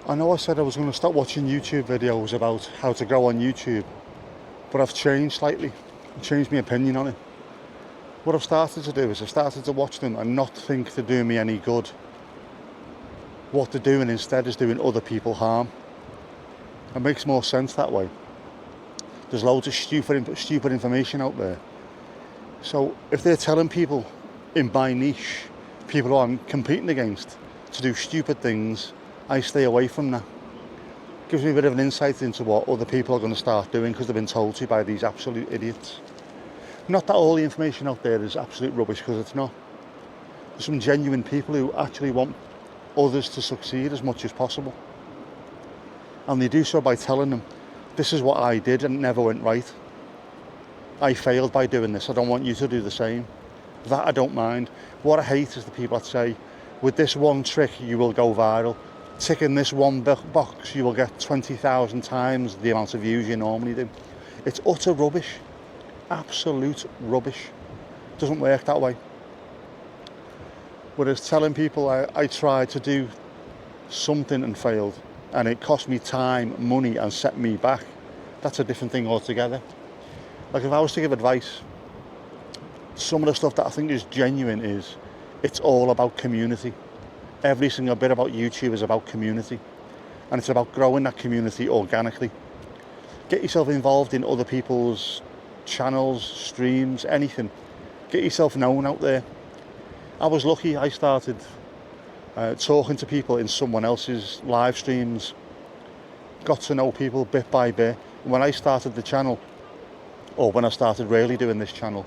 I know I said I was going to stop watching YouTube videos about how to grow on YouTube, but I've changed slightly. I've changed my opinion on it. What I've started to do is I've started to watch them and not think they're doing me any good. What they're doing instead is doing other people harm. It makes more sense that way. There's loads of stupid information out there. So if they're telling people in my niche, people who I'm competing against, to do stupid things, I stay away from that. Gives me a bit of an insight into what other people are going to start doing because they've been told to by these absolute idiots. Not that all the information out there is absolute rubbish, because it's not. There's some genuine people who actually want others to succeed as much as possible. And they do so by telling them, this is what I did and it never went right. I failed by doing this, I don't want you to do the same. That I don't mind. What I hate is the people that say, with this one trick you will go viral. Ticking this one box you will get 20,000 times the amount of views you normally do. It's utter rubbish. Absolute rubbish. Doesn't work that way. Whereas telling people I tried to do something and failed, and it cost me time, money, and set me back, that's a different thing altogether. Like, if I was to give advice, some of the stuff that I think is genuine is, it's all about community. Every single bit about YouTube is about community, and it's about growing that community organically. Get yourself involved in other people's channels, streams, anything. Get yourself known out there. I was lucky. I started talking to people in someone else's live streams, got to know people bit by bit. When I started the channel, or when I started really doing this channel,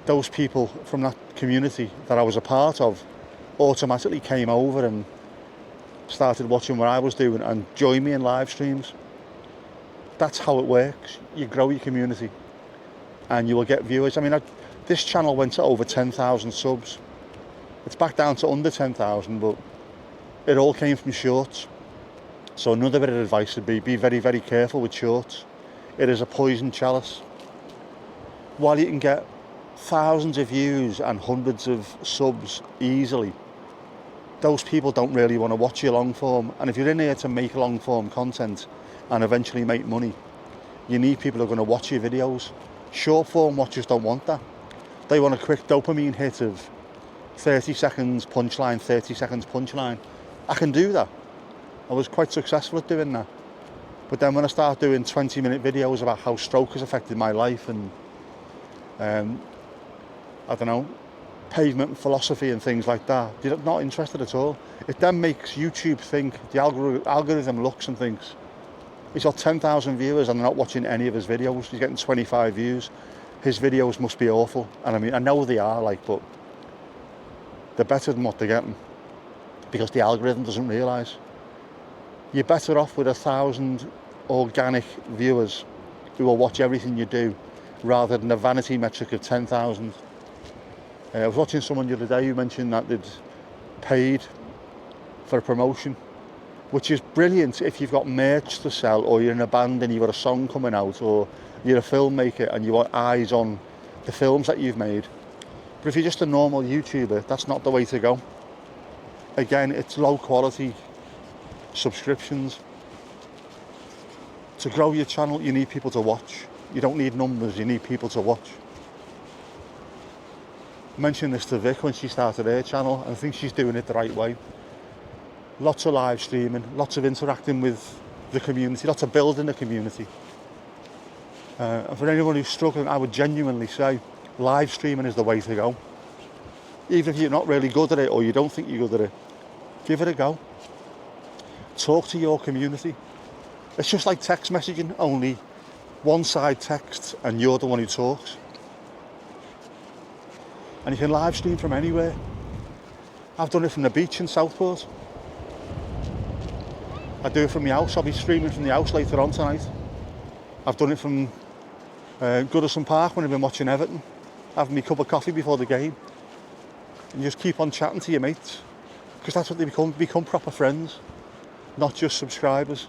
those people from that community that I was a part of automatically came over and started watching what I was doing and joined me in live streams. That's how it works. You grow your community and you will get viewers. I mean, this channel went to over 10,000 subs. It's back down to under 10,000, but it all came from shorts. So another bit of advice would be very, very careful with shorts. It is a poison chalice. While you can get thousands of views and hundreds of subs easily, those people don't really want to watch your long form. And if you're in here to make long form content and eventually make money, you need people who are going to watch your videos. Short form watchers don't want that. They want a quick dopamine hit of 30 seconds punchline, 30 seconds punchline. I can do that. I was quite successful at doing that. But then when I start doing 20-minute videos about how stroke has affected my life and I don't know, pavement philosophy and things like that, you're not interested at all. It then makes YouTube think, the algorithm looks and thinks, he's got 10,000 viewers and they're not watching any of his videos. He's getting 25 views. His videos must be awful. And I mean, I know they are, but they're better than what they're getting because the algorithm doesn't realise. You're better off with 1,000 organic viewers who will watch everything you do rather than a vanity metric of 10,000. I was watching someone the other day who mentioned that they'd paid for a promotion, which is brilliant if you've got merch to sell, or you're in a band and you've got a song coming out, or you're a filmmaker and you want eyes on the films that you've made. But if you're just a normal YouTuber, that's not the way to go. Again, it's low quality subscriptions. To grow your channel, you need people to watch. You don't need numbers, you need people to watch. I mentioned this to Vic when she started her channel, and I think she's doing it the right way. Lots of live streaming, lots of interacting with the community, lots of building the community. And for anyone who's struggling, I would genuinely say live streaming is the way to go. Even if you're not really good at it or you don't think you're good at it, give it a go. Talk to your community. It's just like text messaging, only one side texts and you're the one who talks. And you can live stream from anywhere. I've done it from the beach in Southport. I do it from my house. I'll be streaming from the house later on tonight. I've done it from Goodison Park when I've been watching Everton, having me cup of coffee before the game. And you just keep on chatting to your mates, because that's what they become proper friends, not just subscribers.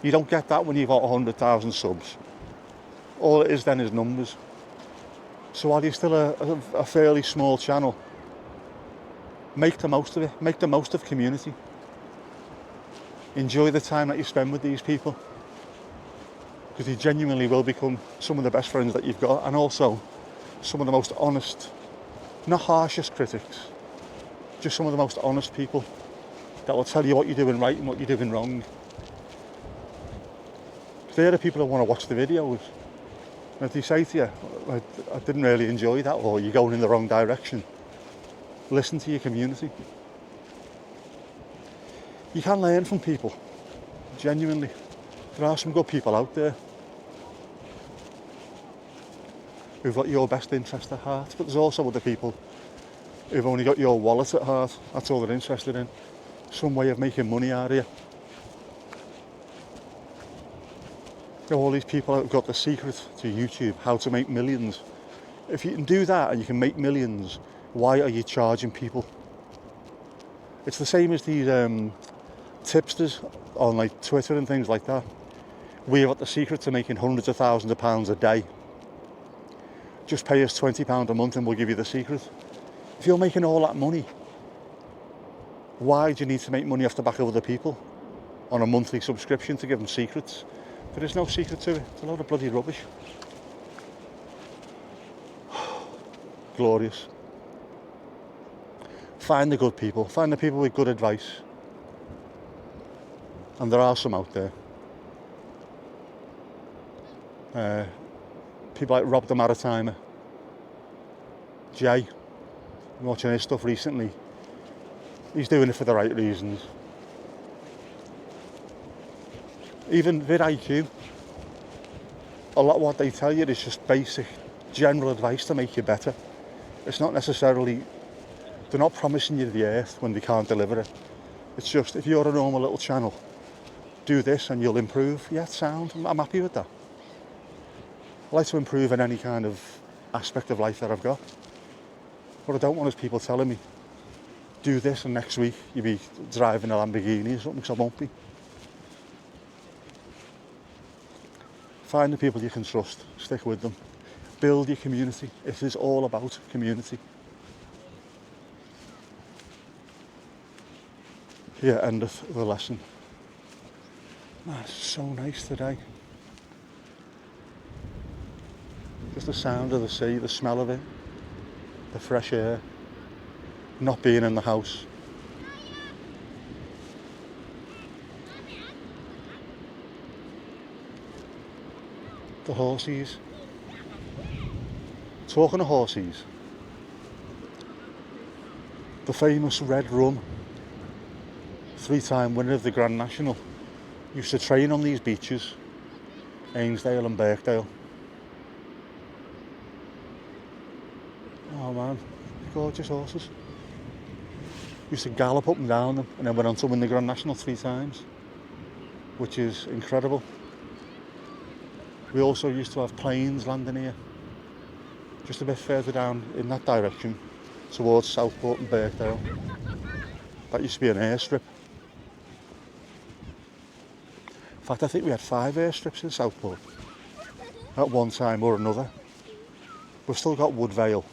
You don't get that when you've got 100,000 subs. All it is then is numbers. So while you're still a fairly small channel, make the most of it. Make the most of community. Enjoy the time that you spend with these people, because they genuinely will become some of the best friends that you've got, and also some of the most honest, not harshest critics, just some of the most honest people that will tell you what you're doing right and what you're doing wrong. They're the people that want to watch the videos. And if they say to you, I didn't really enjoy that, or you're going in the wrong direction, listen to your community. You can learn from people, genuinely. There are some good people out there who've got your best interest at heart, but there's also other people who've only got your wallet at heart. That's all they're interested in. Some way of making money out of you. All these people have got the secret to YouTube, how to make millions. If you can do that and you can make millions, why are you charging people? It's the same as these tipsters on like Twitter and things like that. We've got the secret to making hundreds of thousands of pounds a day. Just pay us £20 a month and we'll give you the secret. If you're making all that money, why do you need to make money off the back of other people on a monthly subscription to give them secrets? There is no secret to it. It's a load of bloody rubbish. Glorious. Find the good people. Find the people with good advice. And there are some out there. People like Rob the Maritimer. Jay. I'm watching his stuff recently. He's doing it for the right reasons. Even vidIQ, a lot of what they tell you is just basic general advice to make you better. It's not necessarily, they're not promising you the earth when they can't deliver it. It's just, if you're a normal little channel, do this and you'll improve. Yeah, sound, I'm happy with that. I like to improve in any kind of aspect of life that I've got. What I don't want is people telling me, do this and next week you'll be driving a Lamborghini or something, because I won't be. Find the people you can trust, stick with them. Build your community. It is all about community. Here endeth the lesson. Man, it's so nice today. Just the sound of the sea, the smell of it, the fresh air, not being in the house. The horses. Talking of horses, the famous Red Rum, 3-time winner of the Grand National, used to train on these beaches, Ainsdale and Birkdale. Oh man, gorgeous horses. Used to gallop up and down them and then went on to win the Grand National 3 times, which is incredible. We also used to have planes landing here, just a bit further down in that direction, towards Southport and Birkdale. That used to be an airstrip. In fact, I think we had 5 airstrips in Southport at one time or another. We've still got Woodvale,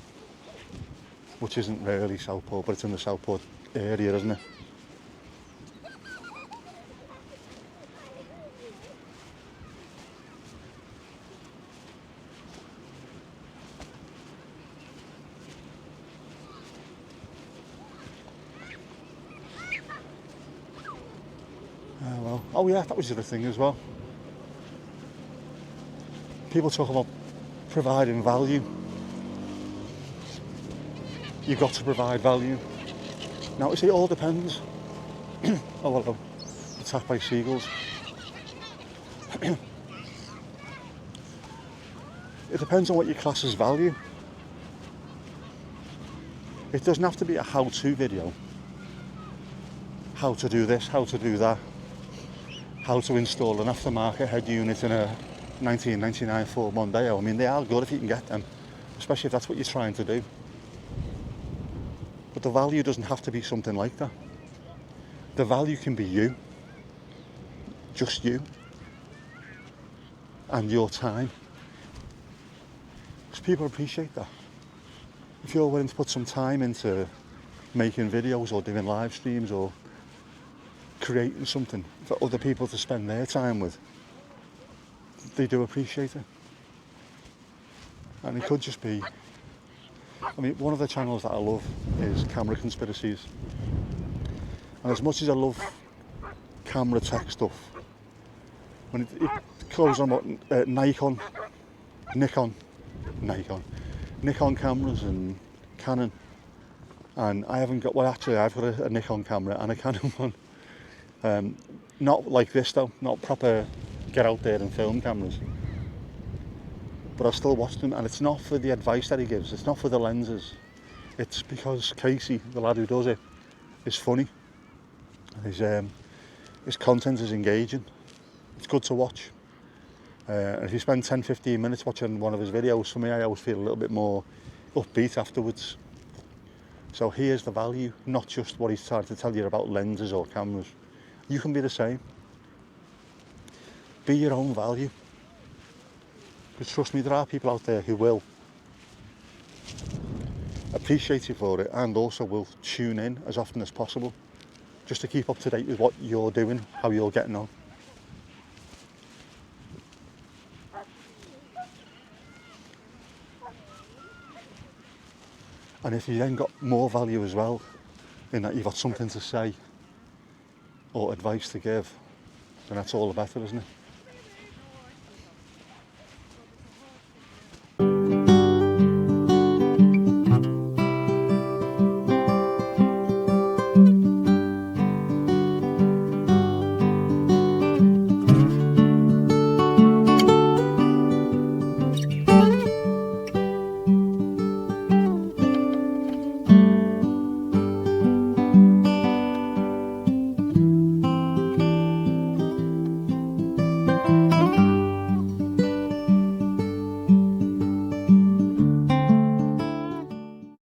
which isn't really Southport, but it's in the Southport area, isn't it? Oh yeah, that was the other thing as well. People talk about providing value. You've got to provide value. Now, it all depends. Oh, hello. Attacked by seagulls. It depends on what your class as value. It doesn't have to be a how-to video. How to do this, how to do that. How to install an aftermarket head unit in a 1999 Ford Mondeo. I mean, they are good if you can get them, especially if that's what you're trying to do. But the value doesn't have to be something like that. The value can be you, just you, and your time. Because people appreciate that. If you're willing to put some time into making videos or doing live streams or creating something for other people to spend their time with, they do appreciate it. And it could just be, I mean, one of the channels that I love is Camera Conspiracies. And as much as I love camera tech stuff, when it goes on about Nikon cameras and Canon, and I haven't got, well actually I've got a Nikon camera and a Canon one. Not like this though, not proper get out there and film cameras. But I still watch them, and it's not for the advice that he gives, it's not for the lenses. It's because Casey, the lad who does it, is funny. And his content is engaging. It's good to watch. And if you spend 10-15 minutes watching one of his videos, for me I always feel a little bit more upbeat afterwards. So here's the value, not just what he's trying to tell you about lenses or cameras. You can be the same. Be your own value. Because trust me, there are people out there who will appreciate you for it and also will tune in as often as possible just to keep up to date with what you're doing, how you're getting on. And if you then got more value as well, in that you've got something to say or advice to give, then that's all the better, isn't it?